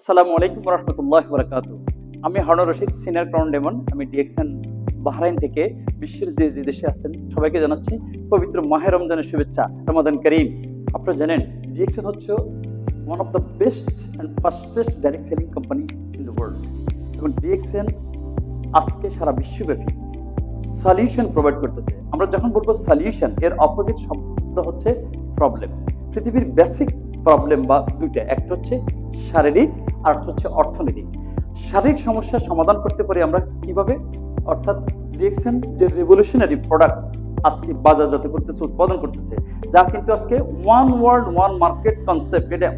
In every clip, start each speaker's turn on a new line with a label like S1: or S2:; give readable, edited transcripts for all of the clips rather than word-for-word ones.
S1: আসসালামু আলাইকুম রহমতুল্লাহি ওয়া বারাকাতুহু। আমি হারুন রশিদ, সিনিয়র ক্রাউন ডেমন। আমি ডিএক্সএন বাহরাইন থেকে বিশ্বের যে যে দেশে আছেন সবাইকে জানাচ্ছি পবিত্র মাহে রমজানের শুভেচ্ছা, রমাদান করিম। আপনারা জানেন ডিএক্সএন হচ্ছে one of the best and fastest direct selling company in the world. এবং ডিএক্সএন আজকে সারা বিশ্বব্যাপী সলিউশন প্রোভাইড করতেছে। আমরা যখন বলবো সলিউশন, এর অপোজিট শব্দ হচ্ছে প্রবলেম। পৃথিবীর বেসিক প্রবলেম বা দুইটা, একটা হচ্ছে শারীরিক আর একটা হচ্ছে অর্থনৈতিক। শারীরিক সমস্যার সমাধান করতে পারি আমরা কিভাবে? অর্থাৎ ডিএক্সএন যে রেভলিউশনারি প্রোডাক্ট আজকে বাজারজাত করতেছে, উৎপাদন করতেছে, যা কিন্তু আজকে one world one market concept, এটা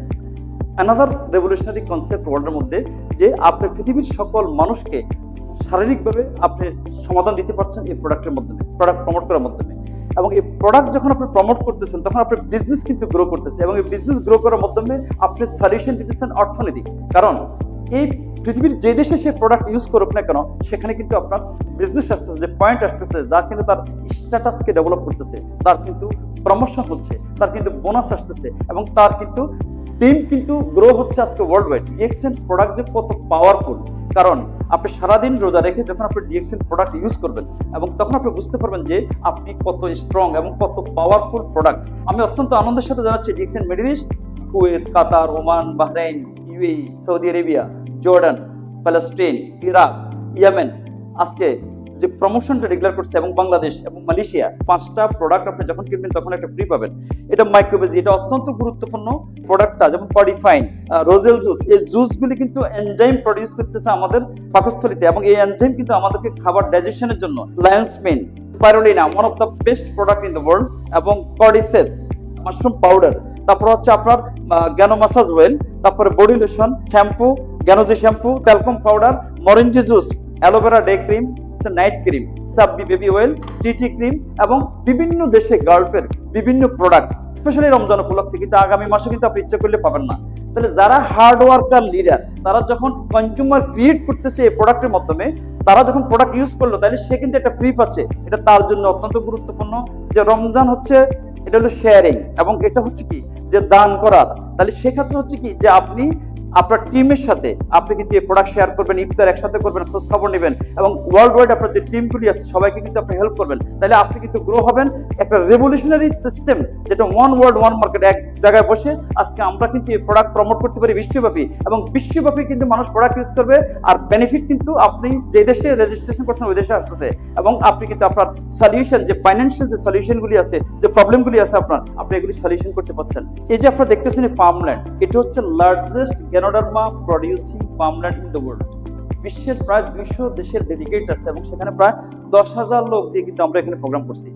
S1: অ্যানাদার রেভলিউশনারি কনসেপ্ট ওয়ার্ল্ডের মধ্যে, যে আপনি পৃথিবীর সকল মানুষকে শারীরিকভাবে আপনি সমাধান দিতে পারছেন এই প্রোডাক্টের মাধ্যমে, প্রোডাক্ট প্রমোট করার মাধ্যমে। এবং এই প্রোডাক্ট যখন আপনি প্রমোট করতেছেন তখন আপনার বিজনেস কিন্তু গ্রো করতেছে, এবং এই বিজনেস গ্রো করার মাধ্যমে আপনি সলিউশন দিতেছেন অর্থনৈতিক। কারণ এই পৃথিবীর যে দেশে সে প্রোডাক্ট ইউজ করুক না কেন, সেখানে কিন্তু আপনার বিজনেস আসতেছে, যে পয়েন্ট আসতেছে, যা কিন্তু তার স্ট্যাটাসকে ডেভেলপ করতেছে, তার কিন্তু প্রমোশন হচ্ছে, তার কিন্তু বোনাস আসতেছে, এবং তার কিন্তু টিম কিন্তু গ্রো হচ্ছে আজকে ওয়ার্ল্ড ওয়াইড। ডিএক্সএন প্রোডাক্ট যে কত পাওয়ারফুল, কারণ আপনি সারাদিন রোজা রেখে যখন আপনি ডিএক্সএন প্রোডাক্ট ইউজ করবেন, এবং তখন আপনি বুঝতে পারবেন যে আপনি কত স্ট্রং এবং কত পাওয়ারফুল প্রোডাক্ট। আমি অত্যন্ত আনন্দের সাথে জানাচ্ছি DXN Middle East, Kuwait, Qatar, Oman, Bahrain, UAE, Saudi Arabia, Jordan, Palestine, Iraq, Yemen আজকে যে প্রমোশনটা ডিক্লেয়ার করছে, এবং বাংলাদেশ এবং মালয়েশিয়া, 5টা প্রোডাক্ট আপনি যখন কিনবেন তখন একটা ফ্রি পাবেন। এটা মাইক্রোবেজি, এটা অত্যন্ত গুরুত্বপূর্ণ প্রোডাক্টটা। যেমন কডিফাইন, রোজেল জুস, এই জুসগুলি কিন্তু এনজাইম প্রডিউস করতেছে আমাদের পাকস্থলীতে, এবং এই এনজাইম কিন্তু আমাদেরকে খাবার ডাইজেশনের জন্য। Lions mane, spirulina, one of the best product in the world, এবং কর্ডিসেপস, মাশরুম পাউডার, তারপর হচ্ছে আপনার গ্যানো মাসাজ অয়েল, তারপরে body lotion, shampoo, Ganozhi shampoo, talcum powder, Morinzhi juice, aloe vera day cream, night cream, সাব্বি baby oil, TT cream, এবং বিভিন্ন দেশে গার্লফের বিভিন্ন প্রোডাক্ট, স্পেশালি রমজান উপলক্ষে। কিন্তু আগামী মাসে কিন্তু আপনি ইচ্ছা করলে পাবেন না। তাহলে যারা হার্ড ওয়ার্কার লিডার, তারা যখন কনজিউমার ক্রিয়েট করতেছে এই প্রোডাক্টের মাধ্যমে, তারা যখন প্রোডাক্ট ইউজ করলো, তাহলে সে কিন্তু একটা ফ্রি পাচ্ছে। এটা তার জন্য অত্যন্ত গুরুত্বপূর্ণ, যে রমজান হচ্ছে এটা হলো শেয়ারিং, এবং এটা হচ্ছে কি যে দান করার। তাহলে সেক্ষেত্রে হচ্ছে কি যে আপনি আপনার টিমের সাথে আপনি কিন্তু এই প্রোডাক্ট শেয়ার করবেন, ইফতার একসাথে করবেন, খোঁজ খবর নেবেন, এবং ওয়ার্ল্ড ওয়াইড আপনার যে টিমগুলি আছে সবাইকে কিন্তু আপনি হেল্প করবেন। তাহলে আপনি কিন্তু গ্রো হবেন। একটা রেভলিউশনারি সিস্টেম, যেটা ওয়ান ওয়ার্ল্ড ওয়ান মার্কেট, এক জায়গায় বসে আজকে আমরা কিন্তু এই প্রোডাক্ট প্রমোট করতে পারি বিশ্বব্যাপী, এবং বিশ্বব্যাপী কিন্তু মানুষ প্রোডাক্ট ইউজ করবে। আর বেনিফিট কিন্তু আপনি যে দেশে রেজিস্ট্রেশন করছেন ওই দেশে আসতেছে, এবং আপনি কিন্তু আপনার সলিউশন, যে ফাইন্যান্সিয়াল যে সলিউশনগুলি আছে, যে প্রবলেমগুলি আছে আপনার, আপনি এগুলি সলিউশন করতে পারছেন। এই যে আপনারা দেখতেছেন এই ফার্মল্যান্ড, এটা হচ্ছে largest Ganoderma producing farmland in the world. বিশ্বের প্রায় 200 দেশের ডেডিকেট আছে, এবং সেখানে প্রায় 10,000 লোক দিয়ে কিন্তু আমরা এখানে প্রোগ্রাম করছি।